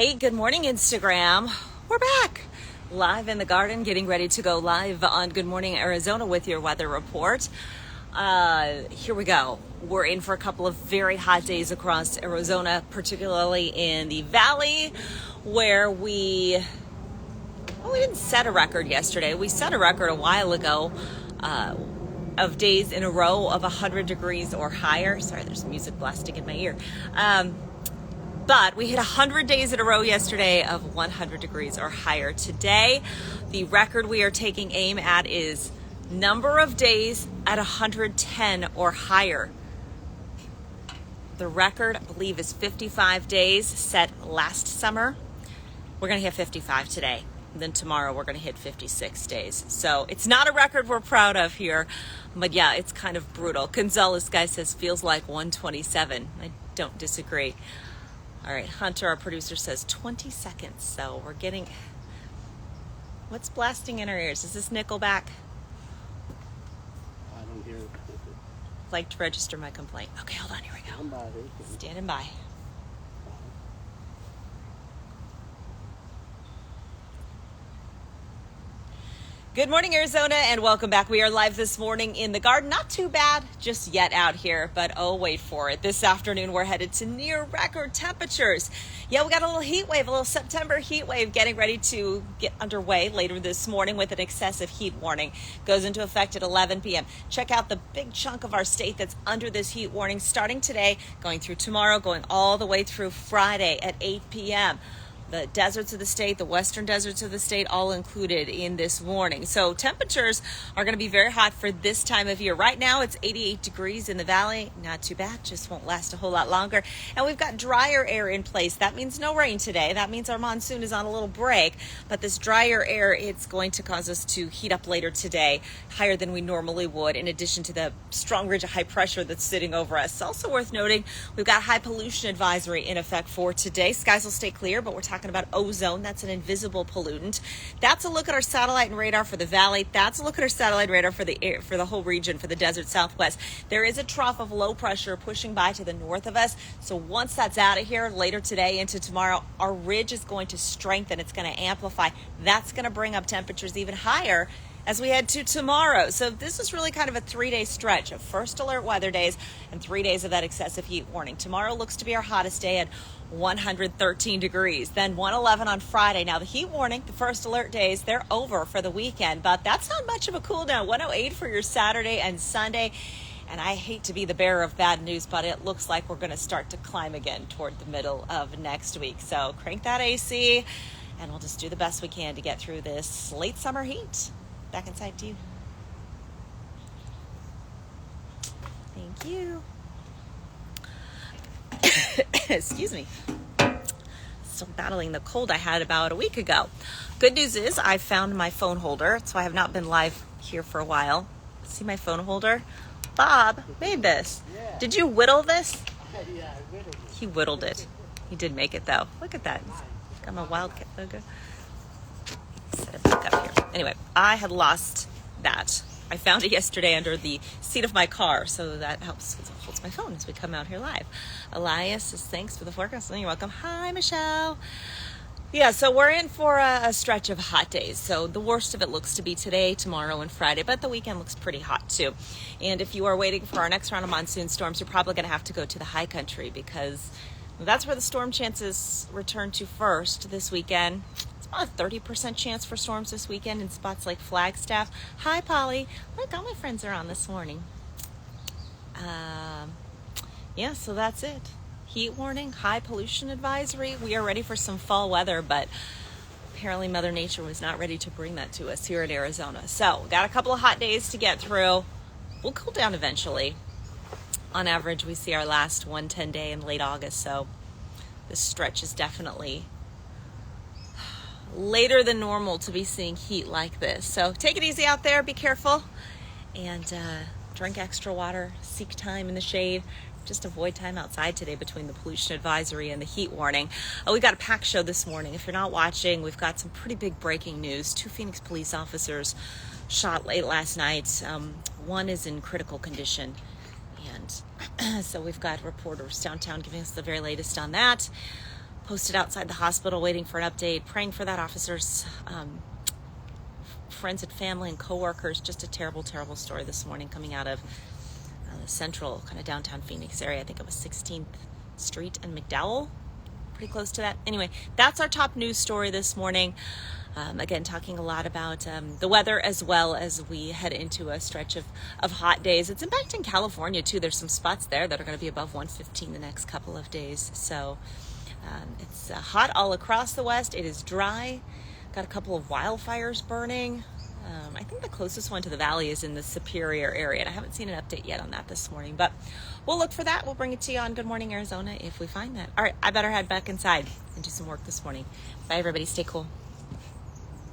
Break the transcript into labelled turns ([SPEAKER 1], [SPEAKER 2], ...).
[SPEAKER 1] Hey, good morning, Instagram. We're back live in the garden, getting ready to go live on Good Morning Arizona with your weather report. Here we go. We're in for a couple of very hot days across Arizona, particularly in the valley where we didn't set a record yesterday. We set a record a while ago of days in a row of 100 degrees or higher. Sorry, there's music blasting in my ear. But we hit 100 days in a row yesterday of 100 degrees or higher. Today, the record we are taking aim at is number of days at 110 or higher. The record, I believe, is 55 days set last summer. We're going to hit 55 today. And then tomorrow we're going to hit 56 days. So it's not a record we're proud of here. But yeah, it's kind of brutal. Gonzalez guy says feels like 127. I don't disagree. All right, Hunter, our producer, says 20 seconds. So we're getting... What's blasting in our ears? Is this Nickelback?
[SPEAKER 2] I don't hear it.
[SPEAKER 1] I'd like to register my complaint. Okay, hold on. Here we go. Standing by. Good morning, Arizona, and welcome back. We are live this morning in the garden. Not too bad just yet out here, but oh, wait for it. This afternoon, we're headed to near record temperatures. Yeah, we got a little heat wave, a little September heat wave getting ready to get underway later this morning with an excessive heat warning. Goes into effect at 11 p.m. Check out the big chunk of our state that's under this heat warning starting today, going through tomorrow, going all the way through Friday at 8 p.m. The deserts of the state, the western deserts of the state, all included in this warning. So temperatures are going to be very hot for this time of year. Right now, it's 88 degrees in the valley. Not too bad, just won't last a whole lot longer. And we've got drier air in place. That means no rain today. That means our monsoon is on a little break. But this drier air, it's going to cause us to heat up later today, higher than we normally would, in addition to the strong ridge of high pressure that's sitting over us. It's also worth noting, we've got high pollution advisory in effect for today. Skies will stay clear, but we're talking about ozone. That's an invisible pollutant. That's a look at our satellite and radar for the valley. That's a look at our satellite and radar for the whole region, for the desert southwest. There is a trough of low pressure pushing by to the north of us. So once that's out of here later today into tomorrow, our ridge is going to strengthen. It's going to amplify. That's going to bring up temperatures even higher as we head to tomorrow. So this is really kind of a 3-day stretch of first alert weather days and 3 days of that excessive heat warning. Tomorrow looks to be our hottest day at 113 degrees, then 111 on Friday. Now the heat warning, the first alert days, they're over for the weekend, but that's not much of a cool down. 108 for your Saturday and Sunday. And I hate to be the bearer of bad news, but it looks like we're going to start to climb again toward the middle of next week. So crank that AC and we'll just do the best we can to get through this late summer heat. Back inside to you. Thank you. Excuse me. Still battling the cold I had about a week ago. Good news is I found my phone holder, so I have not been live here for a while. See my phone holder? Bob made this.
[SPEAKER 2] Yeah.
[SPEAKER 1] Did you whittle this?
[SPEAKER 2] Yeah, I whittled it.
[SPEAKER 1] He whittled it. He did make it though. Look at that. Got my Wildcat logo. Set it back up here. Anyway, I had lost that. I found it yesterday under the seat of my car, so that helps. It holds my phone as we come out here live. Elias says, thanks for the forecast. You're welcome. Hi, Michelle. Yeah, so we're in for a stretch of hot days. So the worst of it looks to be today, tomorrow, and Friday, but the weekend looks pretty hot too. And if you are waiting for our next round of monsoon storms, you're probably going to have to go to the high country because that's where the storm chances return to first this weekend. A 30% chance for storms this weekend in spots like Flagstaff. Hi, Polly. Look, all my friends are on this morning. Yeah, so that's it. Heat warning, high pollution advisory. We are ready for some fall weather, but apparently Mother Nature was not ready to bring that to us here in Arizona. So, got a couple of hot days to get through. We'll cool down eventually. On average, we see our last 110 day in late August, so this stretch is definitely later than normal to be seeing heat like this. So take it easy out there, be careful, and drink extra water, seek time in the shade. Just avoid time outside today between the pollution advisory and the heat warning. We got a packed show this morning. If you're not watching, we've got some pretty big breaking news. 2 Phoenix police officers shot late last night. One is in critical condition. And so we've got reporters downtown giving us the very latest on that. posted outside the hospital waiting for an update, praying for that officer's friends and family and coworkers. Just a terrible, terrible story this morning coming out of the central kind of downtown Phoenix area. I think it was 16th Street and McDowell, pretty close to that. Anyway, that's our top news story this morning. Again, talking a lot about the weather as well as we head into a stretch of hot days. It's impacting California too. There's some spots there that are going to be above 115 the next couple of days. So it's hot all across the West. It is dry. Got a couple of wildfires burning. I think the closest one to the valley is in the Superior area, and I haven't seen an update yet on that this morning, but we'll look for that. We'll bring it to you on Good Morning Arizona if we find that. All right, I better head back inside and do some work this morning. Bye, everybody. Stay cool.